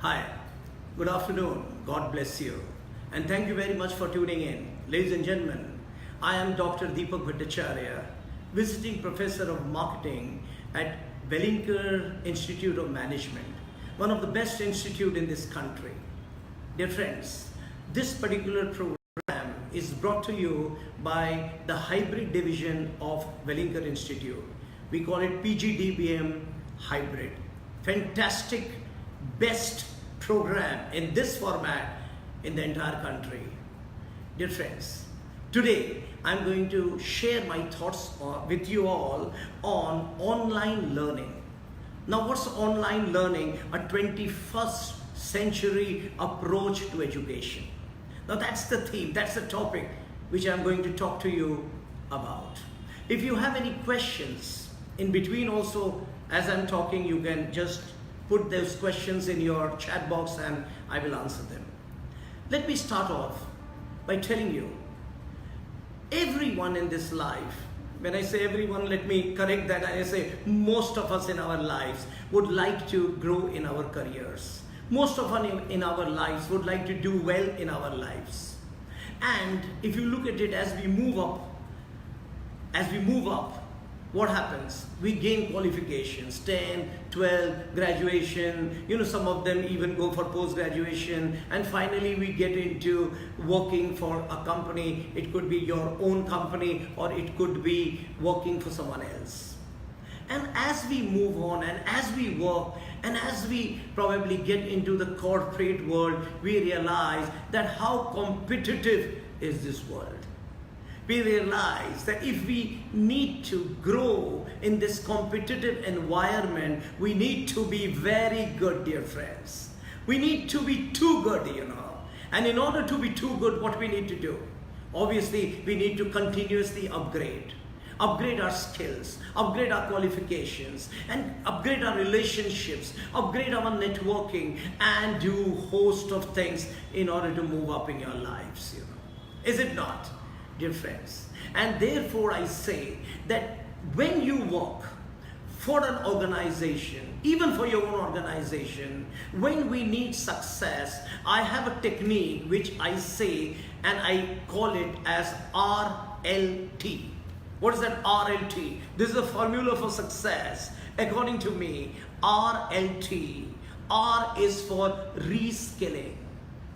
Hi, good afternoon, God bless you, and thank you very much for tuning in. Ladies and gentlemen, I am Dr. Deepak Bhattacharya, visiting professor of marketing at Welingkar Institute of Management, one of the best institute in this country. Dear friends, this particular program is brought to you by the hybrid division of Welingkar Institute. We call it PGDM-Hybrid. Fantastic, best program in this format in the entire country. Dear friends, today I'm going to share my thoughts with you all on online learning. Now, what's online learning? A 21st century approach to education. Now, that's the theme, that's the topic which I'm going to talk to you about. If you have any questions in between also, as I'm talking, you can just put those questions in your chat box and I will answer them. Let me start off by telling you, everyone in this life, when I say everyone, let me correct that. I say most of us in our lives would like to grow in our careers. Most of us in our lives would like to do well in our lives. And if you look at it, as we move up, what happens? We gain qualifications, 10, 12, graduation, some of them even go for post-graduation, and finally we get into working for a company. It could be your own company or it could be working for someone else. And as we move on and as we work and as we probably get into the corporate world, we realize that how competitive is this world. We realize that if we need to grow in this competitive environment, we need to be very good, dear friends. We need to be too good, And in order to be too good, what we need to do? Obviously, we need to continuously upgrade our skills, upgrade our qualifications, and upgrade our relationships, upgrade our networking, and do a host of things in order to move up in your lives, Is it not? Dear friends, and therefore I say that when you work for an organization, even for your own organization, when we need success, I have a technique which I say and I call it as RLT. What is that RLT? This is a formula for success. According to me, RLT. R is for reskilling.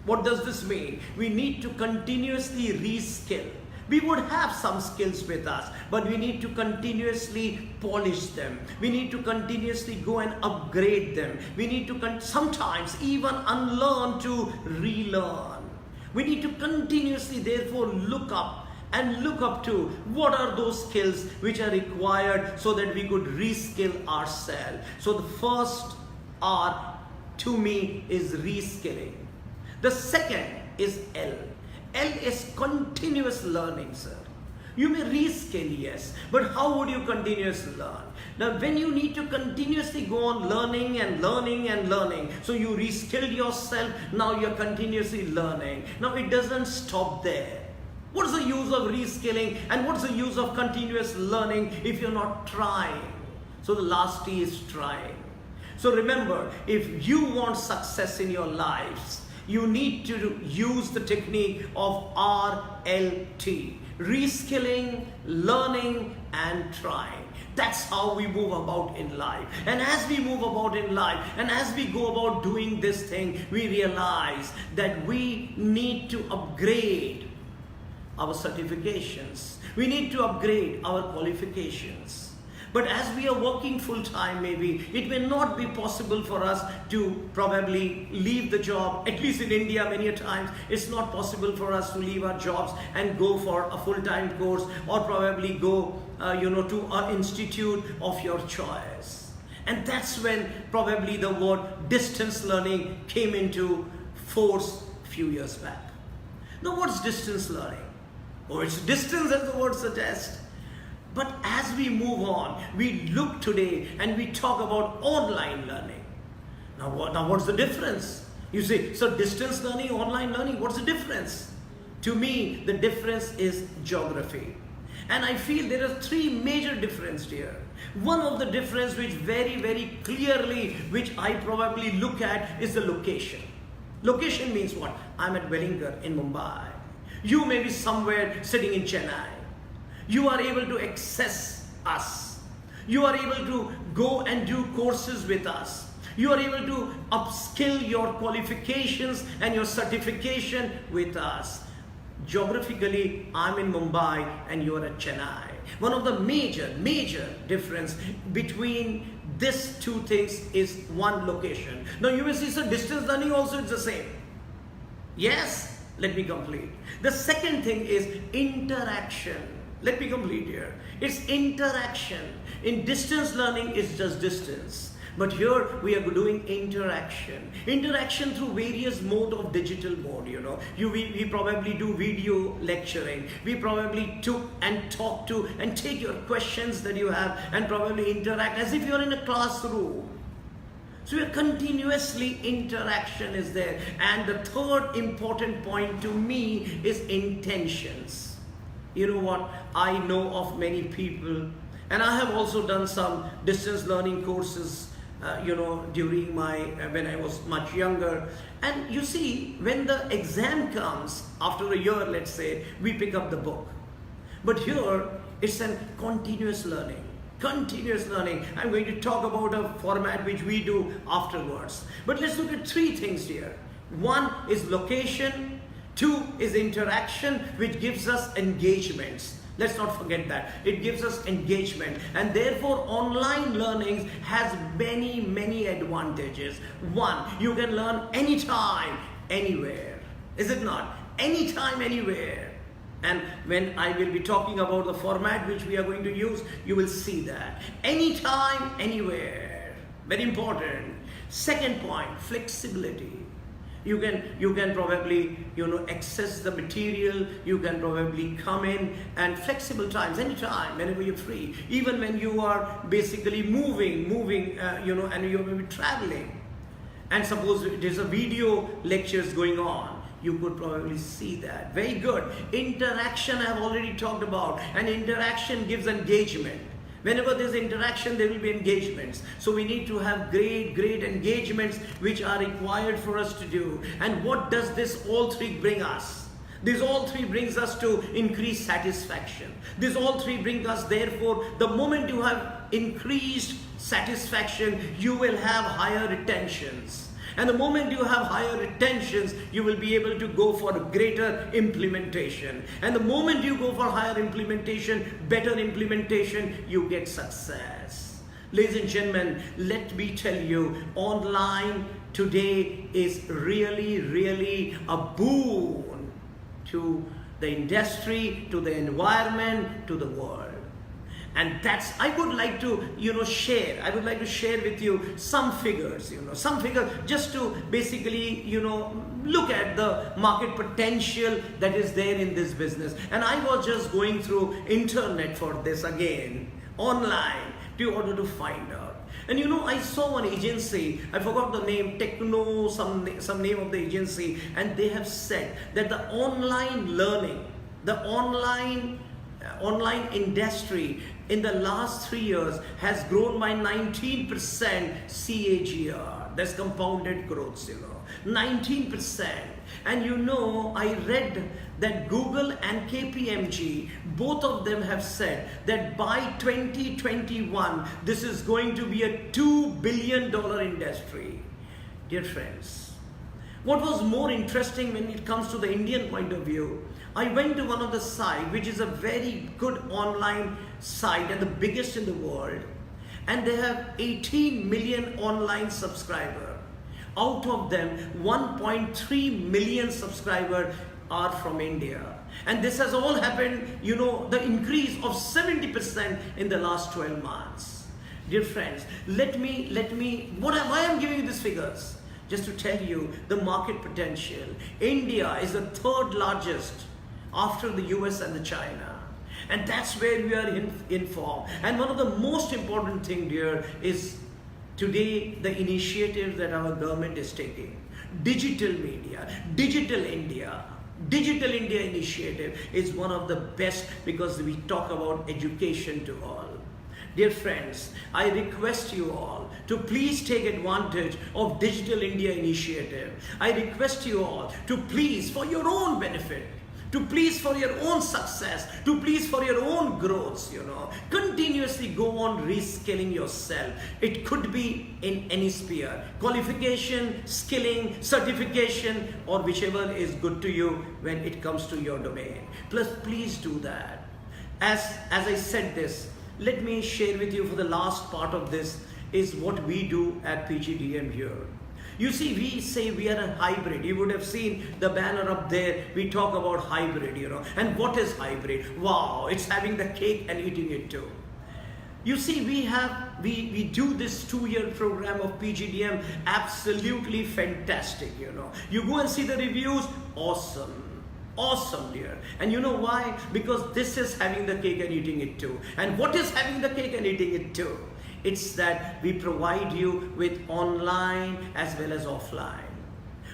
What does this mean? We need to continuously reskill. We would have some skills with us, but we need to continuously polish them. We need to continuously go and upgrade them. We need to sometimes even unlearn to relearn. We need to continuously therefore look up to what are those skills which are required so that we could reskill ourselves. So the first R to me is reskilling. The second is L. L is continuous learning, sir. You may reskill, yes, but how would you continuously learn? Now, when you need to continuously go on learning and learning and learning, so you reskilled yourself, now you're continuously learning. Now, it doesn't stop there. What's the use of reskilling and what's the use of continuous learning if you're not trying? So the last T is trying. So remember, if you want success in your lives, you need to use the technique of RLT. Reskilling, learning, and trying. That's how we move about in life. And as we move about in life, and as we go about doing this thing, we realize that we need to upgrade our certifications. We need to upgrade our qualifications. But as we are working full time, maybe it may not be possible for us to probably leave the job. At least in India, many a times it's not possible for us to leave our jobs and go for a full-time course or probably go to an institute of your choice. And that's when probably the word distance learning came into force a few years back. Now, what's distance learning? Oh, it's distance as the word suggests. But as we move on, we look today and we talk about online learning. Now what's the difference? You say, so distance learning, online learning, what's the difference? To me, the difference is geography. And I feel there are three major differences here. One of the difference which very clearly, which I probably look at, is the location. Location means what? I'm at Welingkar in Mumbai. You may be somewhere sitting in Chennai. You are able to access us. You are able to go and do courses with us. You are able to upskill your qualifications and your certification with us. Geographically, I'm in Mumbai and you are at Chennai. One of the major difference between these two things is one location. Now you may see, so distance learning also is the same. Yes, let me complete. The second thing is interaction. Let me complete here. It's interaction. In distance learning, it's just distance. But here we are doing interaction. Interaction through various mode of digital mode, you know. We probably do video lecturing. We probably talk to and take your questions that you have and probably interact as if you're in a classroom. So your continuously interaction is there. And the third important point to me is intentions. You know what? I know of many people, and I have also done some distance learning courses during when I was much younger. And you see, when the exam comes after a year, let's say, we pick up the book. But here it's a continuous learning. Continuous learning. I'm going to talk about a format which we do afterwards. But let's look at three things here. One is location. Two is interaction, which gives us engagements. Let's not forget that. It gives us engagement, and therefore online learning has many advantages. One, you can learn anytime, anywhere. Is it not? Anytime, anywhere. And when I will be talking about the format which we are going to use, you will see that. Anytime, anywhere. Very important. Second point, flexibility. You can probably access the material. You can probably come in and flexible times, anytime, whenever you're free. Even when you are basically moving, and you may be traveling. And suppose there's a video lectures going on, you could probably see that. Very good. Interaction I have already talked about, and interaction gives engagement. Whenever there's interaction, there will be engagements. So we need to have great engagements which are required for us to do. And what does this all three bring us? This all three brings us to increased satisfaction. This all three bring us, therefore, the moment you have increased satisfaction, you will have higher retentions. And the moment you have higher retentions, you will be able to go for a greater implementation. And the moment you go for higher implementation, better implementation, you get success. Ladies and gentlemen, let me tell you, online today is really a boon to the industry, to the environment, to the world. And that's, I would like to share with you some figures, just to basically, look at the market potential that is there in this business. And I was just going through internet for this again, online, in order to find out. And I saw one agency, I forgot the name, Techno, some name of the agency, and they have said that the online learning, the online industry in the last 3 years has grown by 19% CAGR. That's compounded growth, 19%. And I read that Google and KPMG, both of them have said that by 2021, this is going to be a $2 billion industry. Dear friends, what was more interesting when it comes to the Indian point of view, I went to one of the sites, which is a very good online site and the biggest in the world, and they have 18 million online subscribers. Out of them, 1.3 million subscribers are from India. And this has all happened, the increase of 70% in the last 12 months. Dear friends, why I'm giving you these figures? Just to tell you the market potential. India is the third largest after the US and the China. And that's where we are informed. And one of the most important thing here is today the initiative that our government is taking. Digital media, Digital India. Digital India initiative is one of the best, because we talk about education to all. Dear friends, I request you all to please take advantage of Digital India initiative. I request you all to please, for your own benefit, to please for your own success, to please for your own growths, continuously go on reskilling yourself. It could be in any sphere, qualification, skilling, certification, or whichever is good to you when it comes to your domain. Plus, please do that. As I said this, let me share with you for the last part of this is what we do at PGDM here. You see, we say we are a hybrid. You would have seen the banner up there. We talk about hybrid, And what is hybrid? Wow, it's having the cake and eating it too. You see, we do this 2-year program of PGDM, absolutely fantastic, You go and see the reviews, awesome. Awesome, dear. And you know why? Because this is having the cake and eating it too. And what is having the cake and eating it too? It's that we provide you with online as well as offline.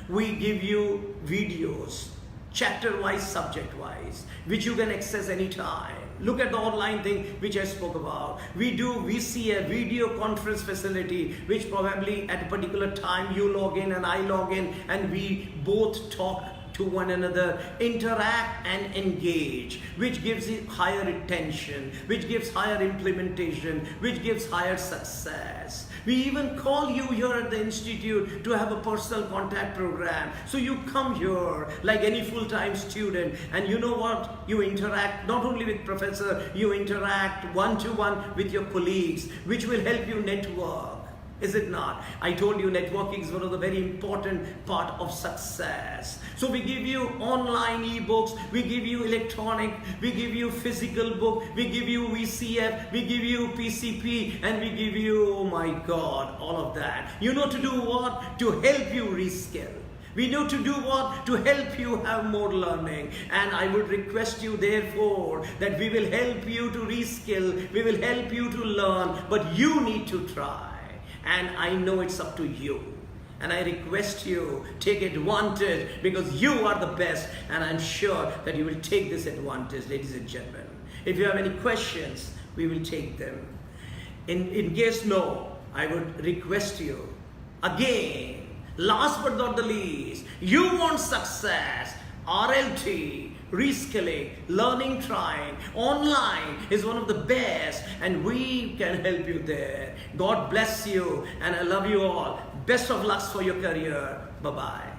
We give you videos, chapter-wise, subject-wise, which you can access anytime. Look at the online thing which I spoke about. We see a video conference facility, which probably at a particular time you log in and I log in, and we both talk to one another, interact and engage, which gives it higher attention, which gives higher implementation, which gives higher success. We even call you here at the institute to have a personal contact program. So you come here like any full-time student, and you know what? You interact not only with professor, you interact one-to-one with your colleagues, which will help you network. Is it not? I told you networking is one of the very important part of success. So we give you online ebooks, we give you electronic, we give you physical book, we give you VCF, we give you PCP, and we give you, oh my God, all of that. You know to do what? To help you reskill. We know to do what? To help you have more learning. And I would request you therefore that we will help you to reskill, we will help you to learn, but you need to try. And I know it's up to you. And I request you, take advantage, because you are the best, and I'm sure that you will take this advantage, ladies and gentlemen. If you have any questions, we will take them. In case no, I would request you, again, last but not the least, you want success, RLT, reskilling, learning, trying, online is one of the best, and we can help you there. God bless you, and I love you all. Best of luck for your career. Bye-bye.